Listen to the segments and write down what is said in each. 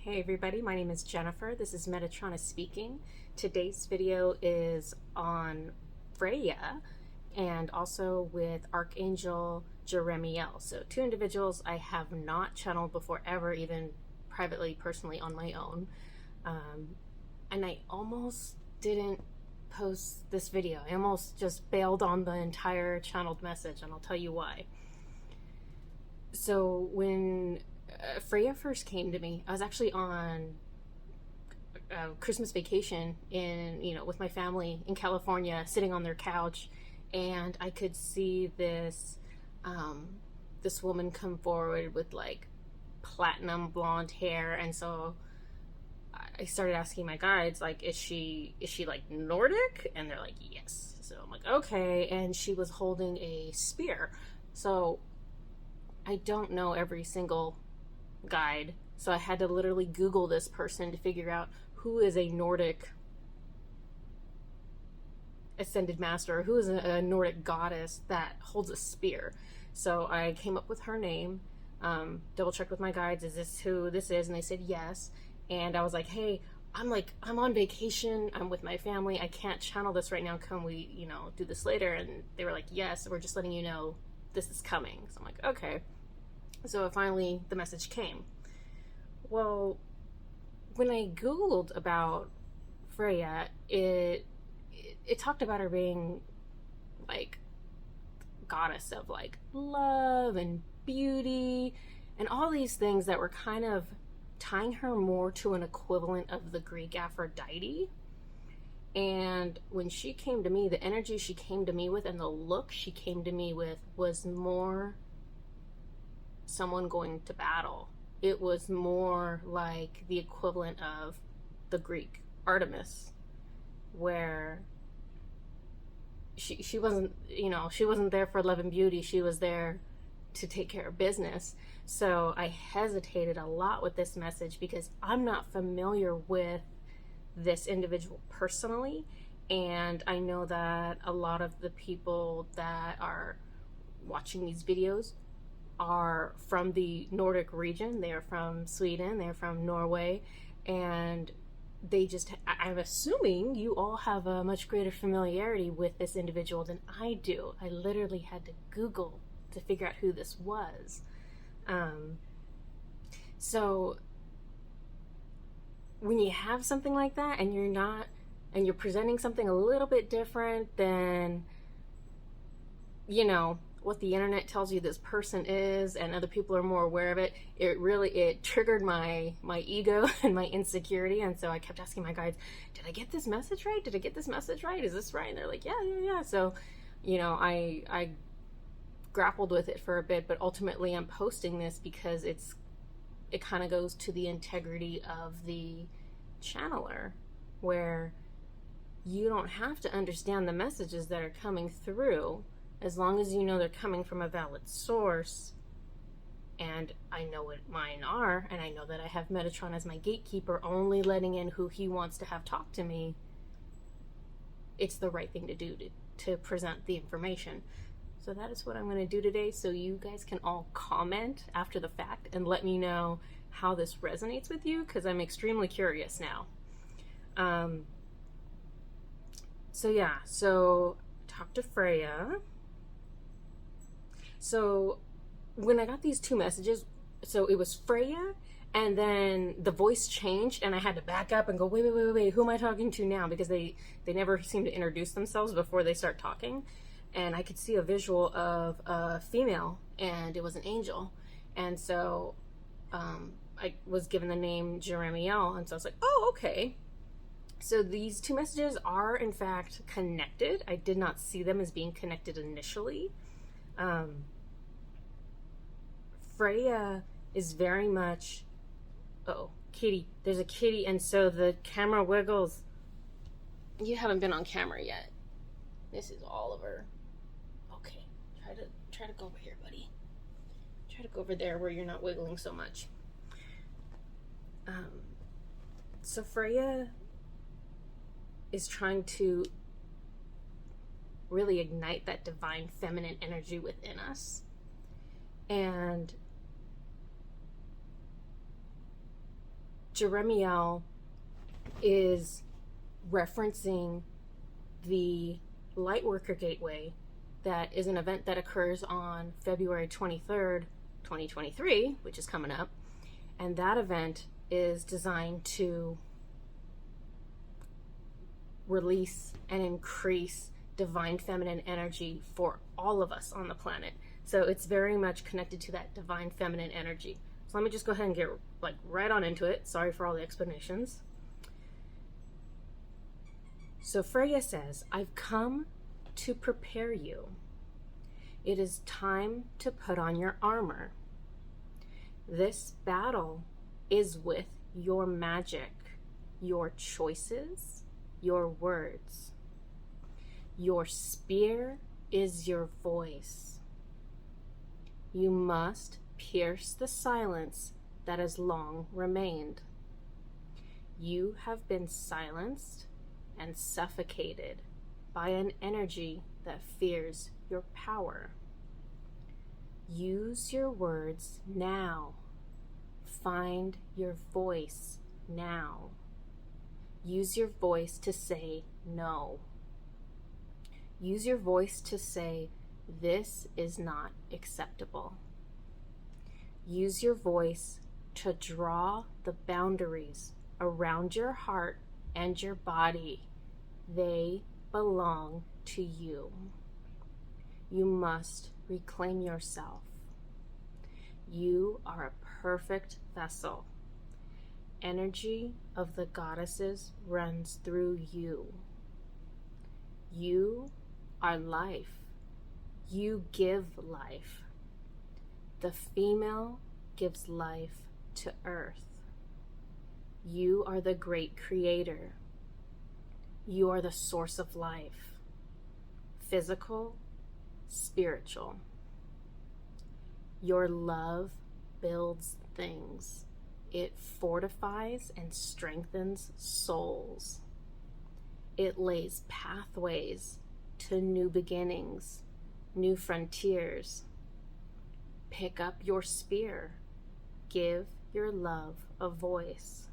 Hey everybody, my name is Jennifer. This is Metatron speaking. Today's video is on Freya and also with Archangel Jeremiel. So two individuals I have not channeled before ever, even privately, personally on my own. And I almost didn't post this video. I almost just bailed on the entire channeled message, and I'll tell you why. So when Freya first came to me, I was actually on Christmas vacation with my family in California, sitting on their couch, and I could see this this woman come forward with like platinum blonde hair, and so I started asking my guides, like, is she like Nordic? And they're like, yes. So I'm like, okay. And she was holding a spear. So I don't know every single guide, so I had to literally Google this person to figure out who is a Nordic ascended master, who is a Nordic goddess that holds a spear. So I came up with her name, double checked with my guides, is this who this is? And they said yes. And I was like, hey, I'm on vacation, I'm with my family, I can't channel this right now, can we do this later? And they were like, yes, we're just letting you know this is coming. So I'm like, okay. So finally the message came. Well, when I Googled about Freya, it talked about her being like goddess of like love and beauty and all these things that were kind of tying her more to an equivalent of the Greek Aphrodite. And when she came to me, the energy she came to me with and the look she came to me with was more someone going to battle. It was more like the equivalent of the Greek Artemis, where she wasn't, she wasn't there for love and beauty, she was there to take care of business. So I hesitated a lot with this message because I'm not familiar with this individual personally, and I know that a lot of the people that are watching these videos are from the Nordic region. They are from Sweden, they're from Norway, and I'm assuming you all have a much greater familiarity with this individual than I do. I literally had to Google to figure out who this was. So when you have something like that and you're presenting something a little bit different than what the internet tells you this person is, and other people are more aware of it, it triggered my ego and my insecurity. And so I kept asking my guides, did I get this message right? Did I get this message right? Is this right? And they're like, yeah. So I grappled with it for a bit, but ultimately I'm posting this because it kind of goes to the integrity of the channeler, where you don't have to understand the messages that are coming through as long as you know they're coming from a valid source. And I know what mine are, and I know that I have Metatron as my gatekeeper, only letting in who he wants to have talk to me. It's the right thing to do to present the information. So that is what I'm going to do today, so you guys can all comment after the fact and let me know how this resonates with you, because I'm extremely curious now. So talk to Freya. So when I got these two messages, so it was Freya, and then the voice changed, and I had to back up and go, wait, who am I talking to now? Because they never seem to introduce themselves before they start talking. And I could see a visual of a female, and it was an angel. And so I was given the name Jeremiel, and so I was like, oh, okay. So these two messages are in fact connected. I did not see them as being connected initially. Freya is very much, kitty, there's a kitty, and so the camera wiggles. You haven't been on camera yet. This is Oliver. Okay, try to go over here, buddy. Try to go over there where you're not wiggling so much. So Freya is trying to really ignite that divine feminine energy within us. And Jeremiel is referencing the Lightworker Gateway. That is an event that occurs on February 23rd, 2023, which is coming up. And that event is designed to release and increase divine feminine energy for all of us on the planet. So it's very much connected to that divine feminine energy. So let me just go ahead and get right on into it. Sorry for all the explanations. So Freya says, I've come to prepare you. It is time to put on your armor. This battle is with your magic, your choices, your words. Your spear is your voice. You must pierce the silence that has long remained. You have been silenced and suffocated by an energy that fears your power. Use your words now. Find your voice now. Use your voice to say no. Use your voice to say, this is not acceptable. Use your voice to draw the boundaries around your heart and your body. They belong to you. You must reclaim yourself. You are a perfect vessel. Energy of the goddesses runs through you. You are life. You give life. The female gives life to earth. You are the great creator. You are the source of life. Physical, spiritual. Your love builds things. It fortifies and strengthens souls. It lays pathways to new beginnings, new frontiers. Pick up your spear. Give your love a voice.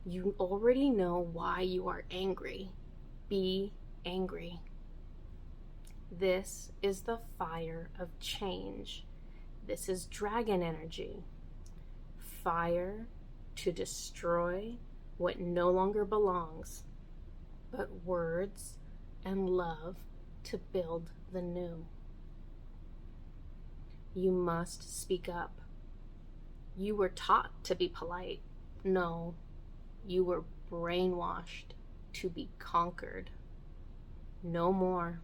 You already know why you are angry. Be angry. This is the fire of change. This is dragon energy. Fire to destroy what no longer belongs, but words and love to build the new. You must speak up. You were taught to be polite. No, you were brainwashed to be conquered. No more.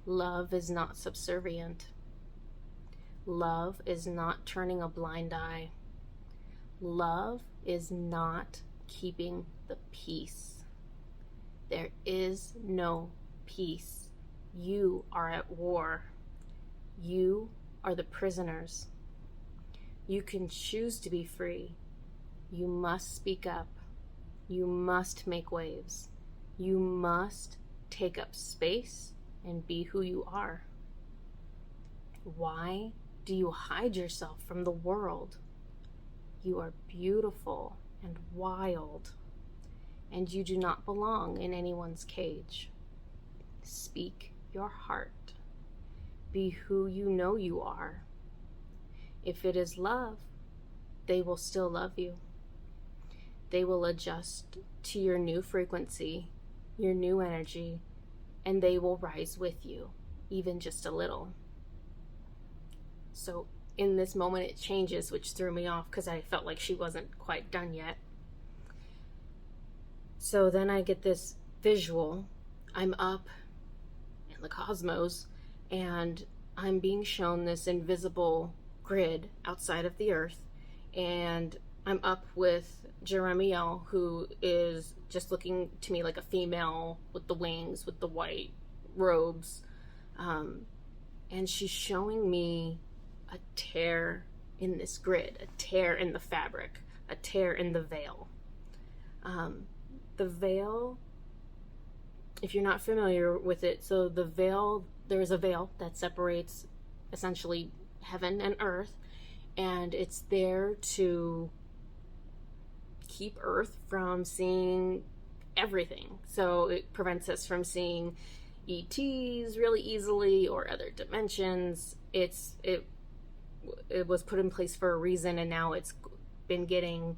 Love is not subservient. Love is not turning a blind eye. Love is not keeping the peace. There is no peace. You are at war. You are the prisoners. You can choose to be free. You must speak up. You must make waves. You must take up space and be who you are. Why do you hide yourself from the world? You are beautiful and wild, and you do not belong in anyone's cage. Speak your heart. Be who you know you are. If it is love, they will still love you. They will adjust to your new frequency, your new energy, and they will rise with you, even just a little. So in this moment it changes, which threw me off because I felt like she wasn't quite done yet. So then I get this visual. I'm up in the cosmos and I'm being shown this invisible grid outside of the earth, and I'm up with Jeremiel, who is just looking to me like a female with the wings, with the white robes, and she's showing me a tear in this grid, a tear in the fabric, a tear in the veil. The veil, if you're not familiar with it, so the veil, there's a veil that separates essentially heaven and earth, and it's there to keep Earth from seeing everything. So it prevents us from seeing ETs really easily or other dimensions. It was put in place for a reason, and now it's been getting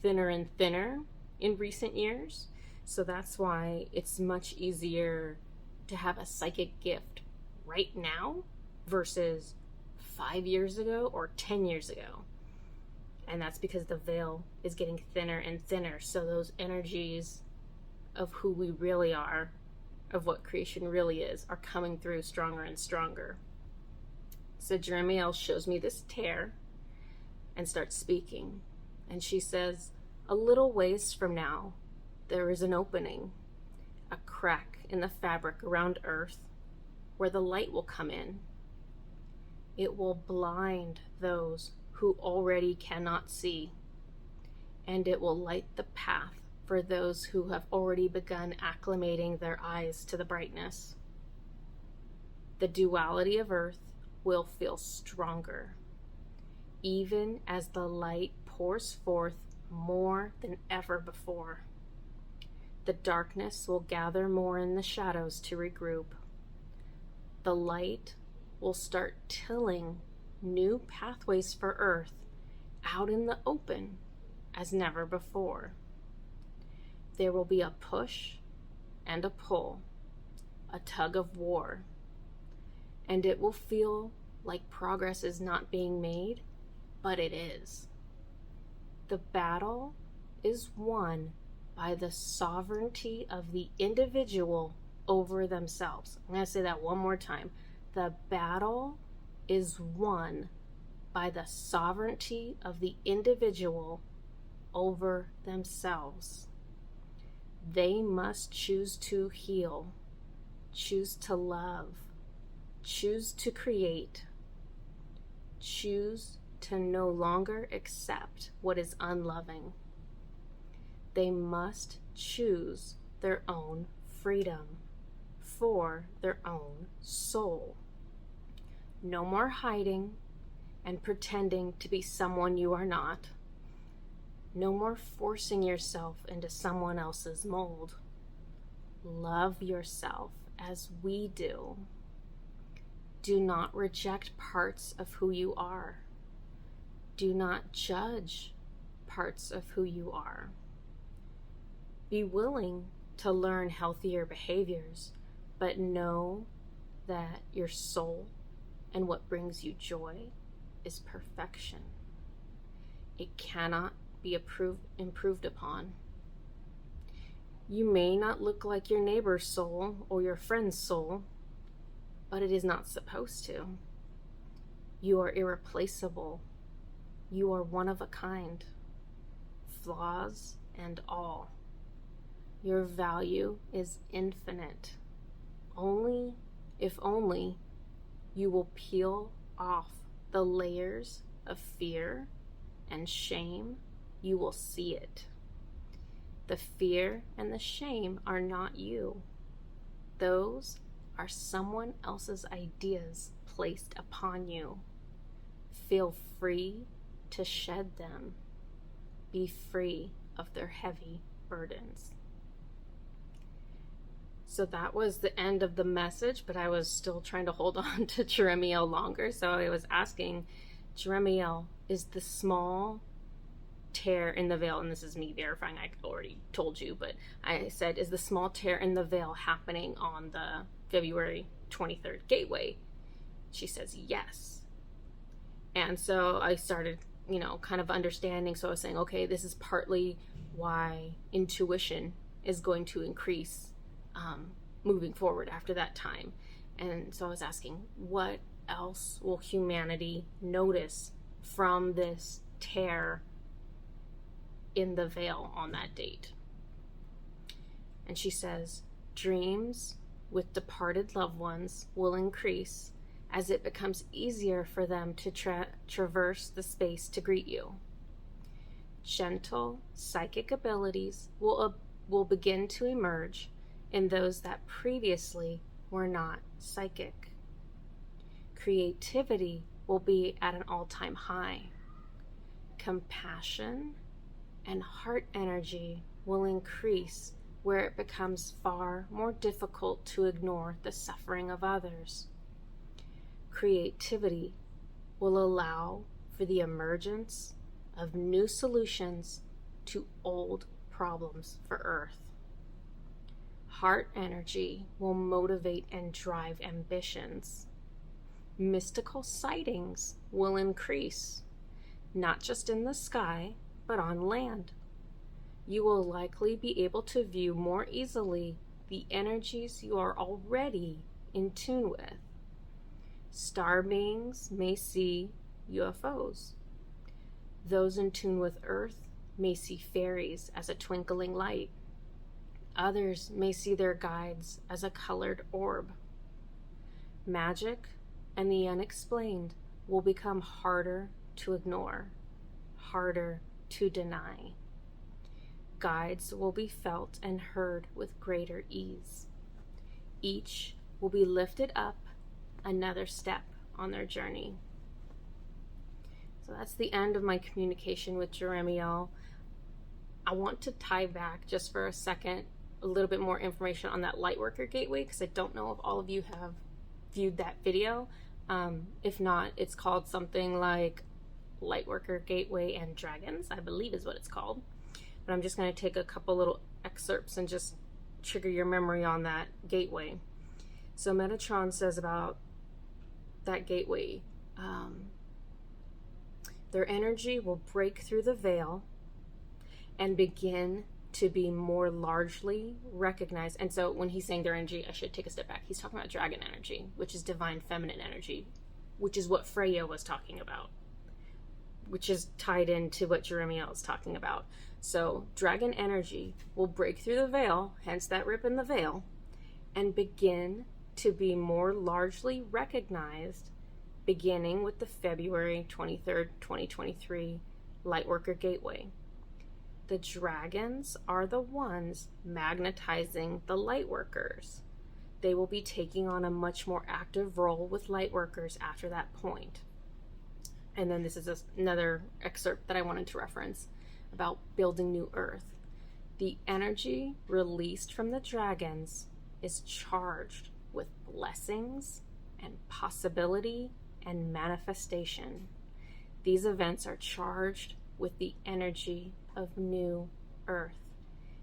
thinner and thinner in recent years. So that's why it's much easier to have a psychic gift right now versus 5 years ago or 10 years ago. And that's because the veil is getting thinner and thinner. So those energies of who we really are, of what creation really is, are coming through stronger and stronger. So Jeremiel shows me this tear and starts speaking. And she says, a little ways from now, there is an opening, a crack in the fabric around Earth where the light will come in. It will blind those who already cannot see, and it will light the path for those who have already begun acclimating their eyes to the brightness. The duality of Earth will feel stronger, even as the light pours forth more than ever before. The darkness will gather more in the shadows to regroup. The light will start tilling new pathways for Earth out in the open as never before. There will be a push and a pull, a tug of war, and it will feel like progress is not being made, but it is. The battle is won by the sovereignty of the individual over themselves. I'm going to say that one more time. The battle is won by the sovereignty of the individual over themselves. They must choose to heal, choose to love, choose to create, choose to no longer accept what is unloving. They must choose their own freedom for their own soul. No more hiding and pretending to be someone you are not. No more forcing yourself into someone else's mold. Love yourself as we do. Do not reject parts of who you are. Do not judge parts of who you are. Be willing to learn healthier behaviors, but know that your soul and what brings you joy is perfection. It cannot be improved upon. You may not look like your neighbor's soul or your friend's soul, but it is not supposed to. You are irreplaceable. You are one of a kind, flaws and all. Your value is infinite. If only you will peel off the layers of fear and shame, you will see it. The fear and the shame are not you. Those are someone else's ideas placed upon you. Feel free to shed them. Be free of their heavy burdens. So that was the end of the message, but I was still trying to hold on to Jeremiel longer. So I was asking Jeremiel, is the small tear in the veil, and this is me verifying, I already told you, but I said, is the small tear in the veil happening on the February 23rd gateway? She says yes. And so I started, kind of understanding. So I was saying, okay, this is partly why intuition is going to increase moving forward after that time. And so I was asking, what else will humanity notice from this tear in the veil on that date? And she says, dreams with departed loved ones will increase as it becomes easier for them to traverse the space to greet you. Gentle psychic abilities will begin to emerge in those that previously were not psychic. Creativity will be at an all-time high. Compassion and heart energy will increase where it becomes far more difficult to ignore the suffering of others. Creativity will allow for the emergence of new solutions to old problems for Earth. Heart energy will motivate and drive ambitions. Mystical sightings will increase, not just in the sky, but on land. You will likely be able to view more easily the energies you are already in tune with. Star beings may see UFOs. Those in tune with Earth may see fairies as a twinkling light. Others may see their guides as a colored orb. Magic and the unexplained will become harder to ignore, harder to deny. Guides will be felt and heard with greater ease. Each will be lifted up another step on their journey. So that's the end of my communication with Jeremiel. I want to tie back just for a second a little bit more information on that Lightworker Gateway, because I don't know if all of you have viewed that video. If not, it's called something like Lightworker Gateway and Dragons, I believe is what it's called. But I'm just going to take a couple little excerpts and just trigger your memory on that gateway. So Metatron says about that gateway, their energy will break through the veil and begin to be more largely recognized. And so when he's saying their energy, I should take a step back. He's talking about dragon energy, which is divine feminine energy, which is what Freya was talking about, which is tied into what Jeremiel is talking about. So dragon energy will break through the veil, hence that rip in the veil, and begin to be more largely recognized beginning with the February 23rd, 2023 Lightworker Gateway. The dragons are the ones magnetizing the lightworkers. They will be taking on a much more active role with lightworkers after that point. And then this is another excerpt that I wanted to reference about building new earth. The energy released from the dragons is charged with blessings and possibility and manifestation. These events are charged with the energy of new earth.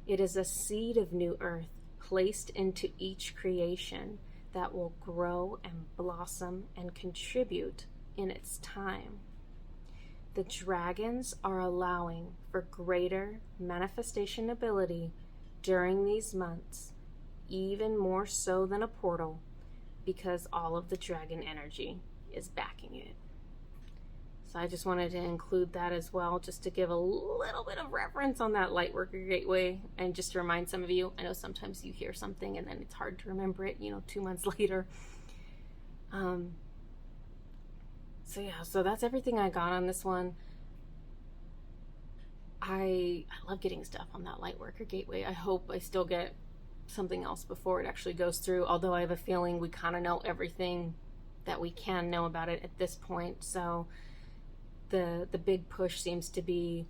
It is a seed of new earth placed into each creation that will grow and blossom and contribute in its time. The dragons are allowing for greater manifestation ability during these months, even more so than a portal, because all of the dragon energy is backing it. So I just wanted to include that as well, just to give a little bit of reference on that Lightworker Gateway, and just to remind some of you, I know sometimes you hear something and then it's hard to remember it, 2 months later. So that's everything I got on this one. I love getting stuff on that Lightworker Gateway. I hope I still get something else before it actually goes through, although I have a feeling we kind of know everything that we can know about it at this point. So the big push seems to be,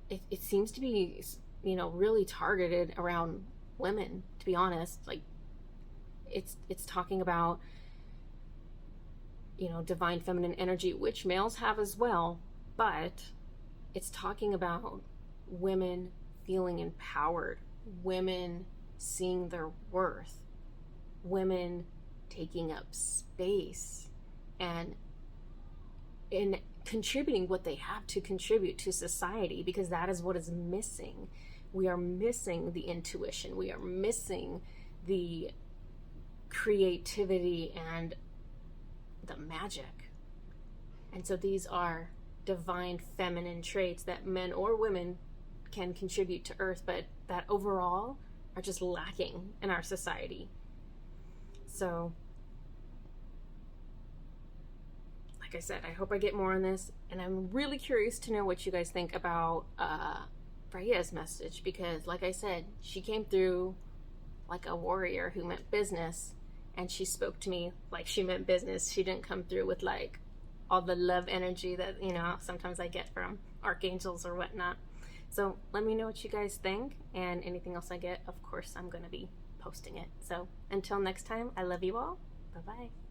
it seems to be, really targeted around women, to be honest. Like it's talking about, divine feminine energy, which males have as well, but it's talking about women feeling empowered, women seeing their worth, women taking up space and in contributing what they have to contribute to society, because that is what is missing. We are missing the intuition. We are missing the creativity and the magic. And so these are divine feminine traits that men or women can contribute to Earth, but that overall are just lacking in our society. So, like I said, I hope I get more on this, and I'm really curious to know what you guys think about Freya's message, because like I said, she came through like a warrior who meant business, and she spoke to me like she meant business. She didn't come through with like all the love energy that, you know, sometimes I get from archangels or whatnot. So let me know what you guys think, and anything else I get, of course, I'm going to be posting it. So until next time, I love you all. Bye-bye.